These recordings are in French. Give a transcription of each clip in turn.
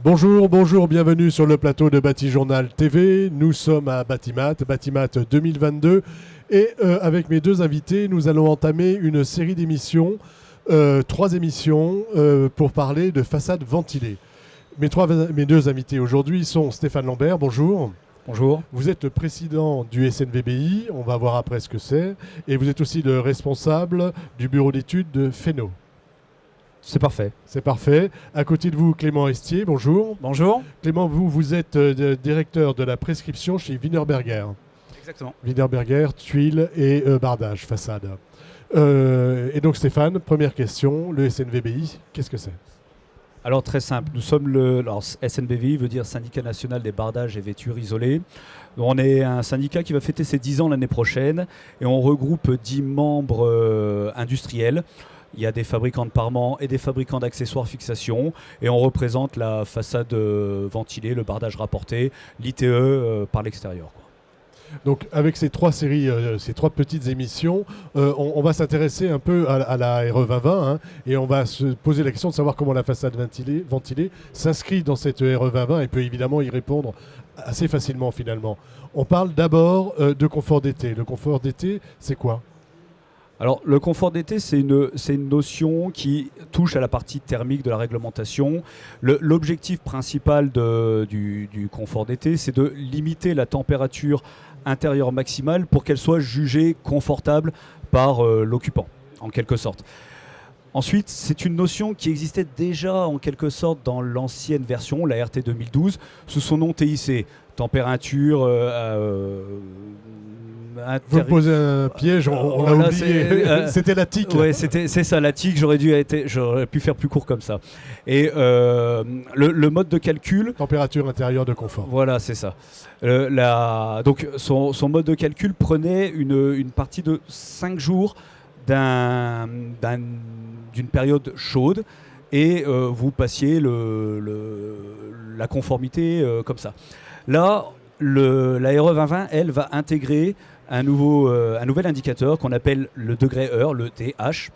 Bonjour, bienvenue sur le plateau de Batijournal TV. Nous sommes à Batimat 2022 et avec mes deux invités, nous allons entamer une série d'émissions, 3 émissions pour parler de façades ventilées. Mes deux invités aujourd'hui sont Stéphane Lambert, bonjour. Bonjour. Vous êtes le président du SNVBI, on va voir après ce que c'est, et vous êtes aussi le responsable du bureau d'études de FENO. C'est parfait. C'est parfait. À côté de vous, Clément Estier, bonjour. Bonjour. Clément, vous êtes directeur de la prescription chez Wienerberger. Exactement. Wienerberger, tuiles et bardage, façade. Et donc Stéphane, première question, le SNVBI, qu'est-ce que c'est ? Alors très simple, nous sommes SNBVI veut dire Syndicat National des Bardages et Vêtures Isolées. On est un syndicat qui va fêter ses 10 ans l'année prochaine et on regroupe 10 membres industriels. Il y a des fabricants de parements et des fabricants d'accessoires fixation et on représente la façade ventilée, le bardage rapporté, l'ITE par l'extérieur. Donc avec ces 3 séries, ces 3 petites émissions, on va s'intéresser un peu à la RE 2020 et on va se poser la question de savoir comment la façade ventilée s'inscrit dans cette RE 2020 et peut évidemment y répondre assez facilement finalement. On parle d'abord de confort d'été. Le confort d'été, c'est quoi ? Alors le confort d'été, c'est une notion qui touche à la partie thermique de la réglementation. L'objectif principal du confort d'été, c'est de limiter la température intérieure maximale pour qu'elle soit jugée confortable par l'occupant, en quelque sorte. Ensuite, c'est une notion qui existait déjà en quelque sorte dans l'ancienne version, la RT 2012, sous son nom TIC, température... Vous me posez un piège, on l'a oublié. C'était la TIC. Oui, c'est ça, la TIC. J'aurais pu faire plus court comme ça. Et le mode de calcul... Température intérieure de confort. Voilà, c'est ça. Donc, son mode de calcul prenait une partie de 5 jours d'une période chaude et vous passiez la conformité comme ça. Là, la RE 2020, elle, va intégrer un nouvel indicateur qu'on appelle le degré heure, le TH,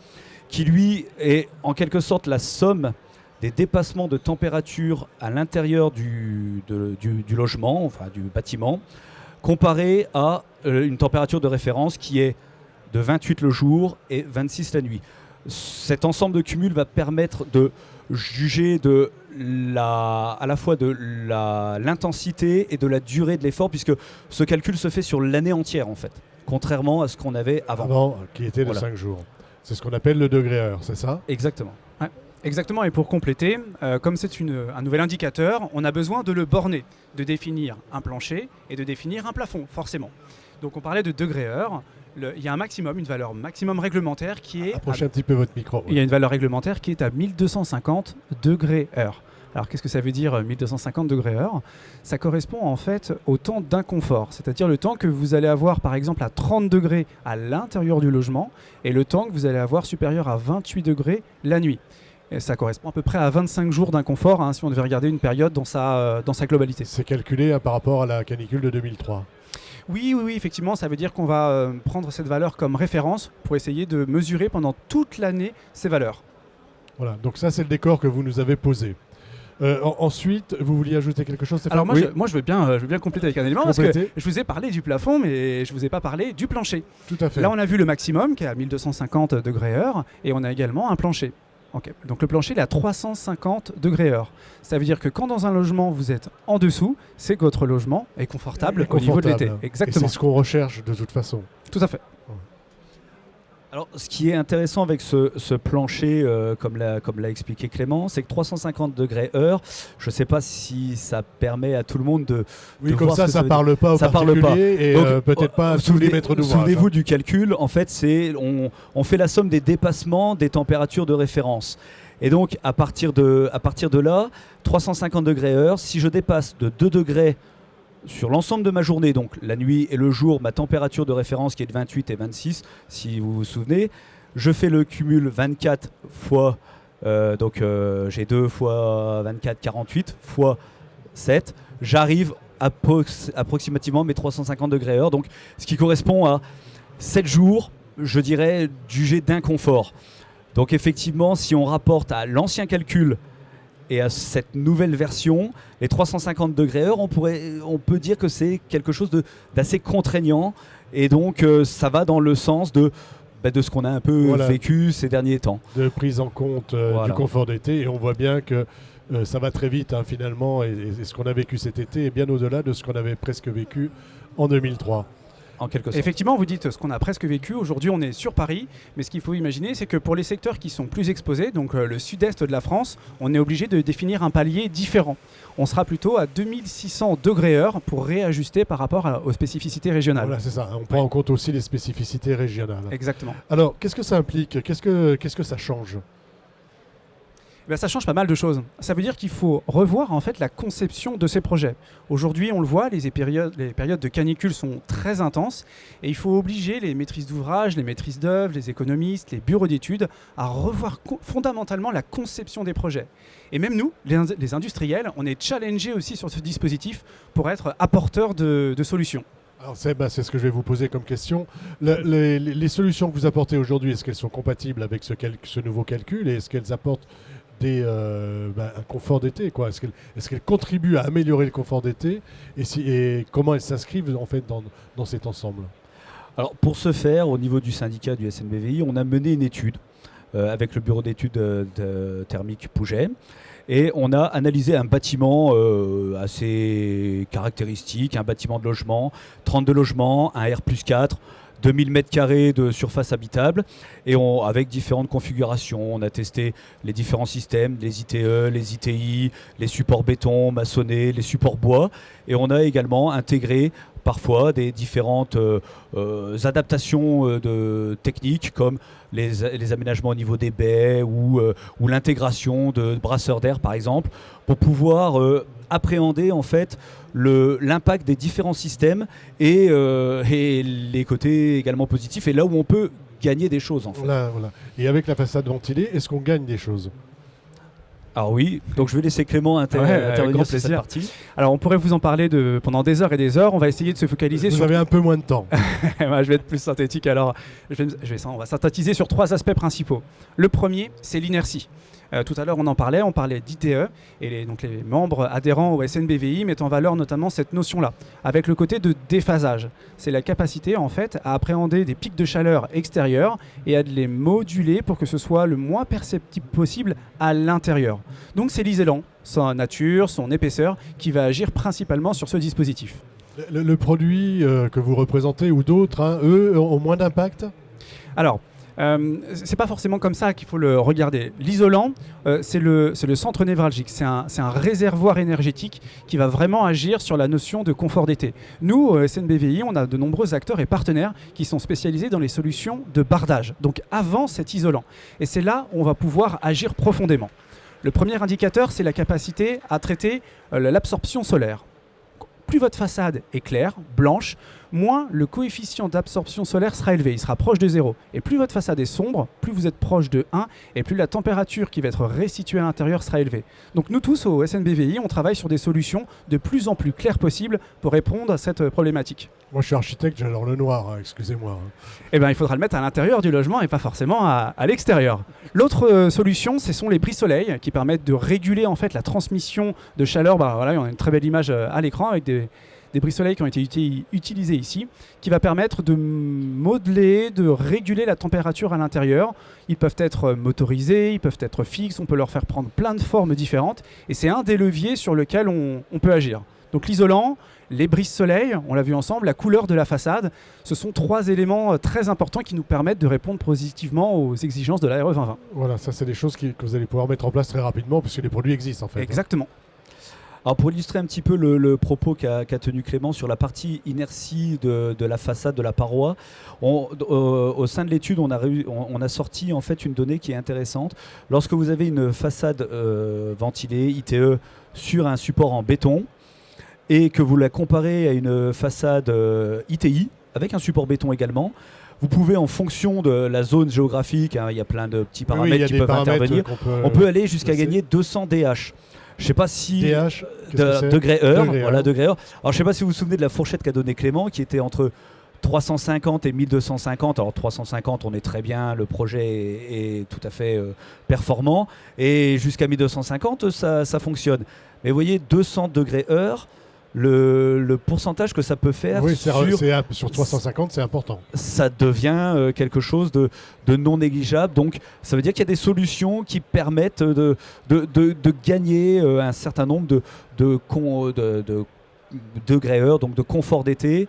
qui lui est en quelque sorte la somme des dépassements de température à l'intérieur du logement, enfin du bâtiment, comparé à une température de référence qui est de 28 le jour et 26 la nuit. Cet ensemble de cumuls va permettre de juger à la fois de l'intensité et de la durée de l'effort, puisque ce calcul se fait sur l'année entière en fait, contrairement à ce qu'on avait avant. Qui était de 5 jours. C'est ce qu'on appelle le degré heure, c'est ça ? Exactement. Ouais, exactement, et pour compléter, comme c'est un nouvel indicateur, on a besoin de le borner, de définir un plancher et de définir un plafond, forcément. Donc on parlait de degré heure. Il y a un maximum, une valeur maximum réglementaire qui est... Approchez un petit peu votre micro. Il y a une valeur réglementaire qui est à 1250 degrés heure. Alors qu'est-ce que ça veut dire 1250 degrés heure ? Ça correspond en fait au temps d'inconfort, c'est-à-dire le temps que vous allez avoir par exemple à 30 degrés à l'intérieur du logement et le temps que vous allez avoir supérieur à 28 degrés la nuit. Et ça correspond à peu près à 25 jours d'inconfort si on devait regarder une période dans sa globalité. C'est calculé par rapport à la canicule de 2003. Oui, effectivement, ça veut dire qu'on va prendre cette valeur comme référence pour essayer de mesurer pendant toute l'année ces valeurs. Voilà, donc ça c'est le décor que vous nous avez posé. Ensuite, vous vouliez ajouter quelque chose, Stéphane ? Alors moi, je veux bien compléter avec un élément, parce que je vous ai parlé du plafond, mais je ne vous ai pas parlé du plancher. Tout à fait. Là, on a vu le maximum qui est à 1250 degrés heure, et on a également un plancher. Okay. Donc le plancher il est à 350 degrés heure. Ça veut dire que quand dans un logement vous êtes en dessous, c'est que votre logement est confortable au niveau de l'été. Exactement. Et c'est ce qu'on recherche de toute façon. Tout à fait. Alors, ce qui est intéressant avec ce plancher, comme l'a expliqué Clément, c'est que 350 degrés heure, je ne sais pas si ça permet à tout le monde de comme voir ça, ça ne parle pas aux particuliers et peut-être pas à tous les maîtres d'ouvrage. Souvenez-vous du calcul, en fait, on fait la somme des dépassements des températures de référence. Et donc, à partir de là, 350 degrés heure, si je dépasse de 2 degrés sur l'ensemble de ma journée, donc la nuit et le jour, ma température de référence qui est de 28 et 26, si vous vous souvenez, je fais le cumul 24 fois, j'ai 2 fois 24, 48, fois 7, j'arrive approximativement mes 350 degrés heure, donc ce qui correspond à 7 jours, je dirais, jugés d'inconfort. Donc effectivement, si on rapporte à l'ancien calcul Et à cette nouvelle version, les 350 degrés heure, on peut dire que c'est quelque chose d'assez contraignant. Et donc, ça va dans le sens de ce qu'on a un peu vécu ces derniers temps. De prise en compte du confort d'été. Et on voit bien que ça va très vite, finalement. Et ce qu'on a vécu cet été est bien au-delà de ce qu'on avait presque vécu en 2003. En quelque sorte. Effectivement, vous dites ce qu'on a presque vécu. Aujourd'hui, on est sur Paris. Mais ce qu'il faut imaginer, c'est que pour les secteurs qui sont plus exposés, donc le sud-est de la France, on est obligé de définir un palier différent. On sera plutôt à 2600 degrés heure pour réajuster par rapport aux spécificités régionales. Voilà, c'est ça. On prend en compte aussi les spécificités régionales. Exactement. Alors, qu'est-ce que ça implique ? Qu'est-ce que ça change ? Ça change pas mal de choses. Ça veut dire qu'il faut revoir en fait la conception de ces projets. Aujourd'hui, on le voit, les périodes de canicule sont très intenses et il faut obliger les maîtrises d'ouvrage, les maîtrises d'œuvre, les économistes, les bureaux d'études à revoir fondamentalement la conception des projets. Et même nous, les industriels, on est challengés aussi sur ce dispositif pour être apporteurs de solutions. Alors c'est ce que je vais vous poser comme question. Les solutions que vous apportez aujourd'hui, est-ce qu'elles sont compatibles avec ce nouveau calcul et est-ce qu'elles apportent un confort d'été, quoi. Est-ce qu'elles contribuent à améliorer le confort d'été et comment elles s'inscrivent en fait dans cet ensemble ? Alors pour ce faire, au niveau du syndicat du SNBVI, on a mené une étude avec le bureau d'études thermiques Pouget et on a analysé un bâtiment assez caractéristique, un bâtiment de logement, 32 logements, un R+4, 2000 m² de surface habitable et avec différentes configurations. On a testé les différents systèmes, les ITE, les ITI, les supports béton, maçonnés, les supports bois et on a également intégré parfois des différentes adaptations techniques comme les aménagements au niveau des baies ou l'intégration de brasseurs d'air par exemple pour pouvoir appréhender en fait l'impact des différents systèmes et les côtés également positifs et là où on peut gagner des choses en fait. Voilà. Et avec la façade ventilée, est-ce qu'on gagne des choses ? Alors oui, donc je vais laisser Clément intervenir sur cette partie. Alors on pourrait vous en parler pendant des heures et des heures. On va essayer de se focaliser Vous avez un peu moins de temps. Je vais être plus synthétique alors. On va synthétiser sur 3 aspects principaux. Le premier, c'est l'inertie. Tout à l'heure, on parlait d'ITE et donc les membres adhérents au SNBVI mettent en valeur notamment cette notion-là, avec le côté de déphasage. C'est la capacité en fait à appréhender des pics de chaleur extérieurs et à les moduler pour que ce soit le moins perceptible possible à l'intérieur. Donc c'est l'isolant, sa nature, son épaisseur, qui va agir principalement sur ce dispositif. Le produit que vous représentez ou d'autres, eux, ont moins d'impact ? Alors, c'est pas forcément comme ça qu'il faut le regarder. L'isolant, c'est le centre névralgique. C'est un réservoir énergétique qui va vraiment agir sur la notion de confort d'été. Nous, au SNBVI, on a de nombreux acteurs et partenaires qui sont spécialisés dans les solutions de bardage, donc avant cet isolant. Et c'est là où on va pouvoir agir profondément. Le premier indicateur, c'est la capacité à traiter l'absorption solaire. Plus votre façade est claire, blanche, moins le coefficient d'absorption solaire sera élevé, il sera proche de 0. Et plus votre façade est sombre, plus vous êtes proche de 1, et plus la température qui va être restituée à l'intérieur sera élevée. Donc nous tous, au SNBVI, on travaille sur des solutions de plus en plus claires possibles pour répondre à cette problématique. Moi je suis architecte, j'adore le noir, excusez-moi. Eh bien il faudra le mettre à l'intérieur du logement et pas forcément à l'extérieur. L'autre solution, ce sont les brise-soleils qui permettent de réguler en fait la transmission de chaleur. Voilà, on a une très belle image à l'écran avec des brise-soleils qui ont été utilisés ici, qui va permettre de modeler, de réguler la température à l'intérieur. Ils peuvent être motorisés, ils peuvent être fixes, on peut leur faire prendre plein de formes différentes. Et c'est un des leviers sur lequel on peut agir. Donc l'isolant, les brise-soleils, on l'a vu ensemble, la couleur de la façade, ce sont 3 éléments très importants qui nous permettent de répondre positivement aux exigences de la RE 2020. Voilà, ça c'est des choses que vous allez pouvoir mettre en place très rapidement puisque les produits existent en fait. Exactement. Alors pour illustrer un petit peu le propos qu'a tenu Clément sur la partie inertie de la façade de la paroi, au sein de l'étude, on a sorti en fait une donnée qui est intéressante. Lorsque vous avez une façade ventilée, ITE, sur un support en béton, et que vous la comparez à une façade ITI, avec un support béton également, vous pouvez, en fonction de la zone géographique, il y a plein de petits paramètres qui peuvent intervenir, on peut aller jusqu'à gagner 200 DH. Je sais pas si DH, degrés heure, voilà, degrés heure. Alors je sais pas si vous vous souvenez de la fourchette qu'a donnée Clément, qui était entre 350 et 1250. Alors 350, on est très bien, le projet est tout à fait performant. Et jusqu'à 1250, ça fonctionne. Mais vous voyez, 200 degrés heure, le pourcentage que ça peut faire sur 350, c'est important. Ça devient quelque chose de non négligeable. Donc ça veut dire qu'il y a des solutions qui permettent de gagner un certain nombre de degrés heure, donc de confort d'été,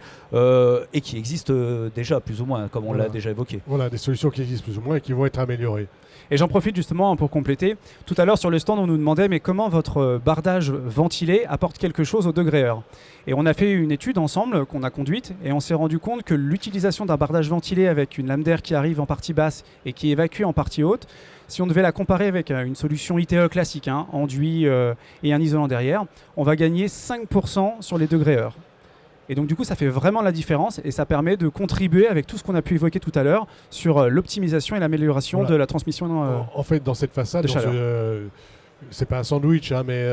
et qui existent déjà plus ou moins, comme on l'a déjà évoqué. Voilà, des solutions qui existent plus ou moins et qui vont être améliorées. Et j'en profite justement pour compléter. Tout à l'heure sur le stand, on nous demandait mais comment votre bardage ventilé apporte quelque chose au degré heure. Et on a fait une étude ensemble qu'on a conduite et on s'est rendu compte que l'utilisation d'un bardage ventilé avec une lame d'air qui arrive en partie basse et qui évacue en partie haute, si on devait la comparer avec une solution ITE classique, enduit et un isolant derrière, on va gagner 5% sur les degrés heure. Et donc du coup, ça fait vraiment la différence et ça permet de contribuer avec tout ce qu'on a pu évoquer tout à l'heure sur l'optimisation et l'amélioration de la transmission en fait, dans cette façade, c'est pas un sandwich, mais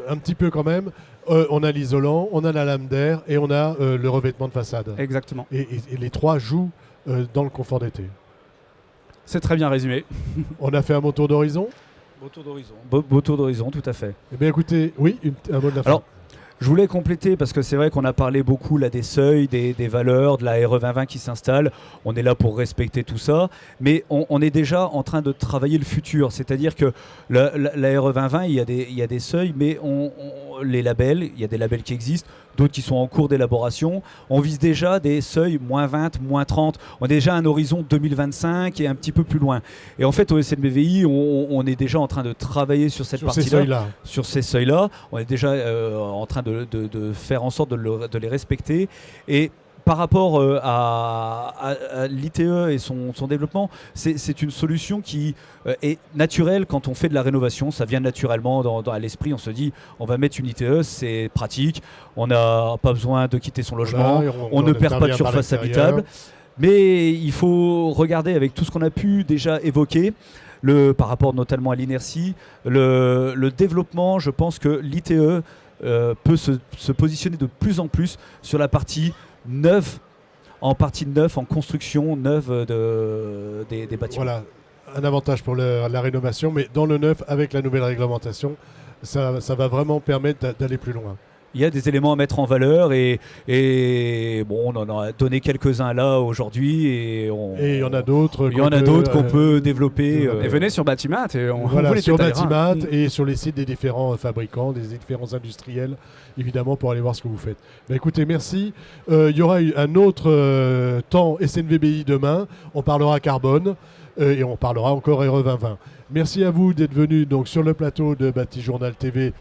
un petit peu quand même. On a l'isolant, on a la lame d'air et on a le revêtement de façade. Exactement. Et les trois jouent dans le confort d'été. C'est très bien résumé. On a fait un beau tour d'horizon. Beau tour d'horizon, tout à fait. Eh bien écoutez, oui, un mot de la fin. Alors, je voulais compléter parce que c'est vrai qu'on a parlé beaucoup là des seuils, des valeurs, de la RE 2020 qui s'installe. On est là pour respecter tout ça, mais on est déjà en train de travailler le futur. C'est-à-dire que la RE 2020, il y a des seuils, mais les labels, il y a des labels qui existent, d'autres qui sont en cours d'élaboration. On vise déjà des seuils moins 20, moins 30. On a déjà un horizon 2025 et un petit peu plus loin. Et en fait, au SNBVI, on est déjà en train de travailler sur cette partie-là. Sur ces seuils-là. On est déjà en train de faire en sorte de les respecter. Et par rapport à l'ITE et son développement, c'est une solution qui est naturelle quand on fait de la rénovation. Ça vient naturellement à l'esprit. On se dit, on va mettre une ITE, c'est pratique. On n'a pas besoin de quitter son logement. Voilà, on ne perd pas de surface habitable. Mais il faut regarder avec tout ce qu'on a pu déjà évoquer, par rapport notamment à l'inertie, le développement. Je pense que l'ITE peut se positionner de plus en plus sur la partie neuve, en construction neuve des bâtiments. Voilà, un avantage pour la rénovation, mais dans le neuf, avec la nouvelle réglementation, ça va vraiment permettre d'aller plus loin. Il y a des éléments à mettre en valeur et bon, on en a donné quelques-uns là aujourd'hui et il y en a d'autres qu'on peut développer. Et venez sur Batimat et on vous les sur Batimat et sur les sites des différents fabricants, des différents industriels, évidemment, pour aller voir ce que vous faites. Écoutez, merci. Il y aura un autre temps SNVBI demain. On parlera carbone et on parlera encore RE 2020. Merci à vous d'être venus donc sur le plateau de Bâti Journal TV.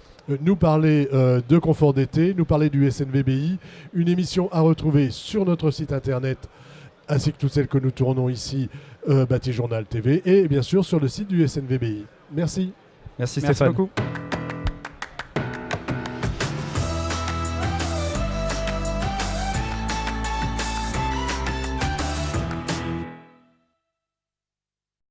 Nous parler de confort d'été, nous parler du SNVBI, une émission à retrouver sur notre site internet ainsi que toutes celles que nous tournons ici, Bâti Journal TV, et bien sûr sur le site du SNVBI. Merci. Merci Stéphane. Merci beaucoup.